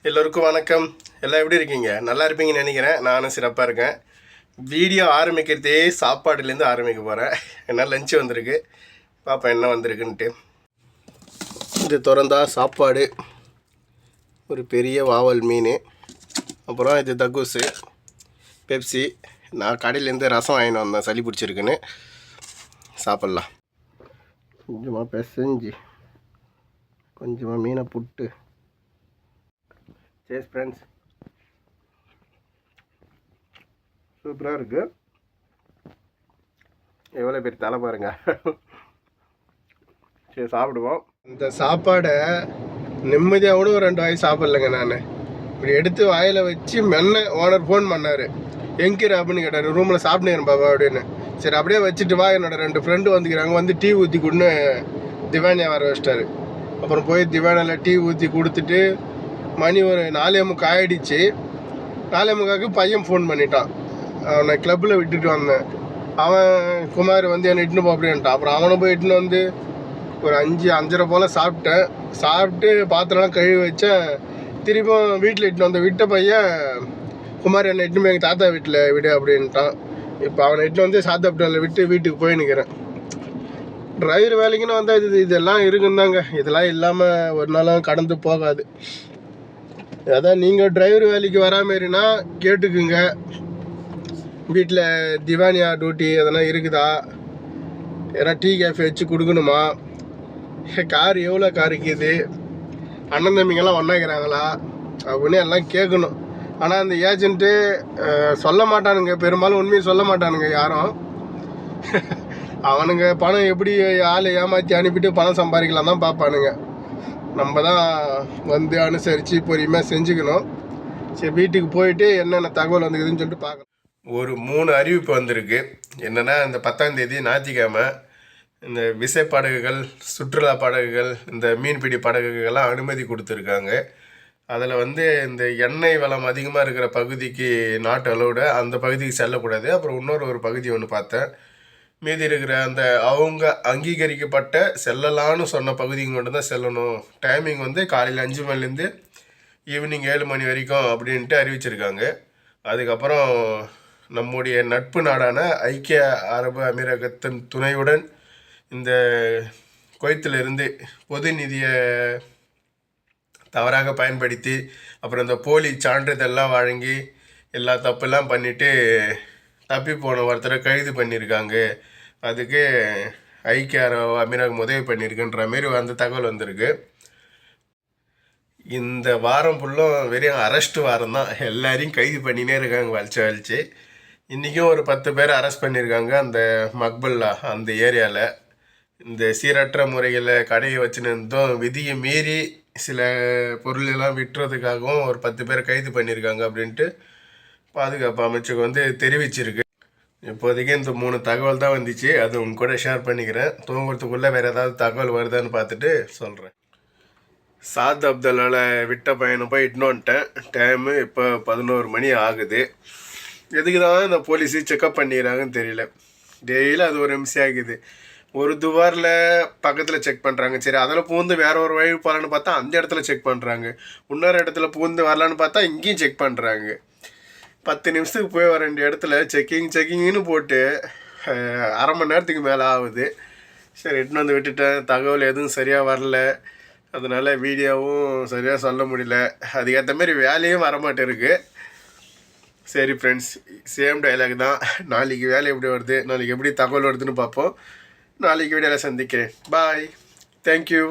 எல்லோருக்கும் வணக்கம். எல்லாம் எப்படி இருக்கீங்க? நல்லா இருப்பீங்கன்னு நினைக்கிறேன். நானும் சிறப்பாக இருக்கேன். வீடியோ ஆரம்பிக்கிறதே சாப்பாடுலேருந்து ஆரம்பிக்க போகிறேன். என்ன லஞ்சு வந்திருக்கு, பாப்பா என்ன வந்திருக்குன்ட்டு. இது திறந்தா சாப்பாடு, ஒரு பெரிய வாவல் மீன், அப்புறம் இது தக்கூஸு, பெப்சி. நான் கடையிலேருந்து ரசம் வாங்கின்னு வந்தேன், சளி பிடிச்சிருக்குன்னு. சாப்பிட்லாம். கொஞ்சமாக பிசைஞ்சு கொஞ்சமாக மீனை புட்டு. சேஸ் ஃப்ரெண்ட்ஸ், சூப்பராக இருக்குது. எவ்வளோ பேர் தலை பாருங்க. சரி சாப்பிடுவோம். இந்த சாப்பாடை நிம்மதியாக கூட ஒரு 2 வாய் சாப்பிட்லைங்க. நான் இப்படி எடுத்து வாயில் வச்சு ஓனர் ஃபோன் பண்ணார். எங்கிற அப்படின்னு கேட்டார். ரூமில் சாப்பிடுங்க பாபா அப்படின்னு. சரி அப்படியே வச்சுட்டு வா, என்னோட 2 ஃப்ரெண்டு வந்துக்கிறாங்க, வந்து டீ ஊற்றி கொடுன்னு திவானியா வர வச்சிட்டாரு. அப்புறம் போய் திவானியில் டீ ஊற்றி கொடுத்துட்டு மணி ஒரு 4:45 ஆகிடுச்சு. 4:45க்கு பையன் ஃபோன் பண்ணிட்டான். அவனை கிளப்பில் விட்டுட்டு வந்தேன். அவன் குமார் வந்து என்னை இட்டுன்னு போ அப்படின்ட்டான். அப்புறம் அவனை போய் இட்டுன்னு வந்து ஒரு 5:30 போல் சாப்பிட்டு பாத்திரம்லாம் கழுவி வச்சேன். திருப்பியும் வீட்டில் இட்டுன்னு வந்த விட்ட பையன் குமார் என்னை இட்டுன்னு போய் எங்கள் தாத்தா வீட்டில் விடு அப்படின்ட்டான். இப்போ அவனை இட்டுன்னு வந்து சாத்தாப்டனில் விட்டு வீட்டுக்கு போய் நிற்கிறேன். டிரைவர் வேலைக்குன்னு வந்தால் இதெல்லாம் இருக்குந்தாங்க. இதெல்லாம் இல்லாமல் ஒரு நாளும் கடந்து போகாது. அதான் நீங்கள் டிரைவர் வேலைக்கு வரா மாரினா கேட்டுக்குங்க. வீட்டில் திவானியா டியூட்டி அதெல்லாம் இருக்குதா, ஏன்னா டீ கேஃபே வச்சு கொடுக்கணுமா, கார் எவ்வளோ கார் இருக்குது, அண்ணன் தம்பிங்கெல்லாம் ஒன்றாக்கிறாங்களா அப்படின்னு எல்லாம் கேட்கணும். ஆனால் அந்த ஏஜென்ட்டு சொல்ல மாட்டானுங்க, பெரும்பாலும் உண்மையை சொல்ல மாட்டானுங்க யாரும். அவனுங்க பணம் எப்படி ஆளை ஏமாற்றி அனுப்பிட்டு பணம் சம்பாதிக்கலாம் தான் பார்ப்பானுங்க. நம்ம தான் வந்து அனுசரித்து பொறுமையாக செஞ்சுக்கணும். சரி வீட்டுக்கு போயிட்டு என்னென்ன தகவல் வந்துக்குதுன்னு சொல்லிட்டு பார்க்கணும். ஒரு 3 அறிவிப்பு வந்திருக்கு. என்னென்னா, இந்த 10ஆம் தேதி ஞாயிற்றுக்கிழமை இந்த விசை படகுகள், சுற்றுலா படகுகள், இந்த மீன்பிடி படகுகள்லாம் அனுமதி கொடுத்துருக்காங்க. அதில் வந்து இந்த எண்ணெய் வளம் அதிகமாக இருக்கிற பகுதிக்கு நாட் அலோடு, அந்த பகுதிக்கு செல்லக்கூடாது. அப்புறம் இன்னொரு பகுதி ஒன்று பார்த்தேன். மீதி இருக்கிற அந்த அவங்க அங்கீகரிக்கப்பட்ட செல்லலான்னு சொன்ன பகுதிக்கு மட்டும்தான் செல்லணும். டைமிங் வந்து காலையில் 5 மணிலேருந்து ஈவினிங் 7 மணி வரைக்கும் அப்படின்ட்டு அறிவிச்சிருக்காங்க. அதுக்கப்புறம் நம்முடைய நட்பு நாடான ஐக்கிய அரபு அமீரகத்தின் துணையுடன் இந்த குவைத்திலிருந்து பொது நிதியை தவறாக பயன்படுத்தி அப்புறம் இந்த போலி சான்றிதழ்லாம் வழங்கி எல்லா தப்பெல்லாம் பண்ணிவிட்டு தப்பி போன ஒருத்தரை கைது பண்ணியிருக்காங்க. அதுக்கு ஐக்கிய அரபு அமீரகம் உதவி பண்ணியிருக்குன்ற மாரி அந்த தகவல் வந்திருக்கு. இந்த வாரம் ஃபுல்லும் வெறும் அரெஸ்ட் வாரம் தான். எல்லாரையும் கைது பண்ணினே இருக்காங்க வலிச்சு. இன்றைக்கும் ஒரு 10 பேர் அரெஸ்ட் பண்ணியிருக்காங்க அந்த மக்பல்லா அந்த ஏரியாவில். இந்த சீரற்ற முறையில் கடையை வச்சுருந்தோம், விதியை மீறி சில பொருளெல்லாம் விட்டுறதுக்காகவும் ஒரு 10 பேர் கைது பண்ணியிருக்காங்க அப்படின்ட்டு பாதுகாப்பு அமைச்சுக்கு வந்து தெரிவிச்சிருக்கு. இப்போதைக்கு இந்த 3 தகவல் தான் வந்துச்சு. அது உங்க கூட ஷேர் பண்ணிக்கிறேன். தூங்குறதுக்குள்ளே வேறு ஏதாவது தகவல் வருதான்னு பார்த்துட்டு சொல்கிறேன். சாத் அப்துல்லாவில் விட்ட பையனை போய் இட்டுன்னு வந்துட்டேன். டைமு இப்போ 11 மணி ஆகுது. எதுக்கு தான் இந்த போலீஸு செக்கப் பண்ணிக்கிறாங்கன்னு தெரியல. டெய்லியும் அது ஒரு நிமிஷம் ஆகுது. ஒரு துவாரில் பக்கத்தில் செக் பண்ணுறாங்க. சரி அதில் பூந்து வேற ஒரு வழி போகலான்னு பார்த்தா அந்த இடத்துல செக் பண்ணுறாங்க. இன்னொரு இடத்துல பூந்து வரலான்னு பார்த்தா இங்கேயும் செக் பண்ணுறாங்க. 10 நிமிஷத்துக்கு போய் வர வேண்டிய இடத்துல செக்கிங்னு போட்டு 1/2 மணி நேரத்துக்கு மேலே ஆகுது. சரி எட்டுன்னு வந்து விட்டுட்டேன். தகவல் எதுவும் சரியாக வரல, அதனால் வீடியோவும் சரியாக சொல்ல முடியல. அதுக்கேற்ற மாதிரி வேலையும் வரமாட்டேருக்கு. சரி ஃப்ரெண்ட்ஸ், சேம் டைலாக் தான். நாளைக்கு வேலை எப்படி வருது, நாளைக்கு எப்படி தகவல் வருதுன்னு பார்ப்போம். நாளைக்கு வீடியோவில் சந்திக்கிறேன். பாய், தேங்க்யூ.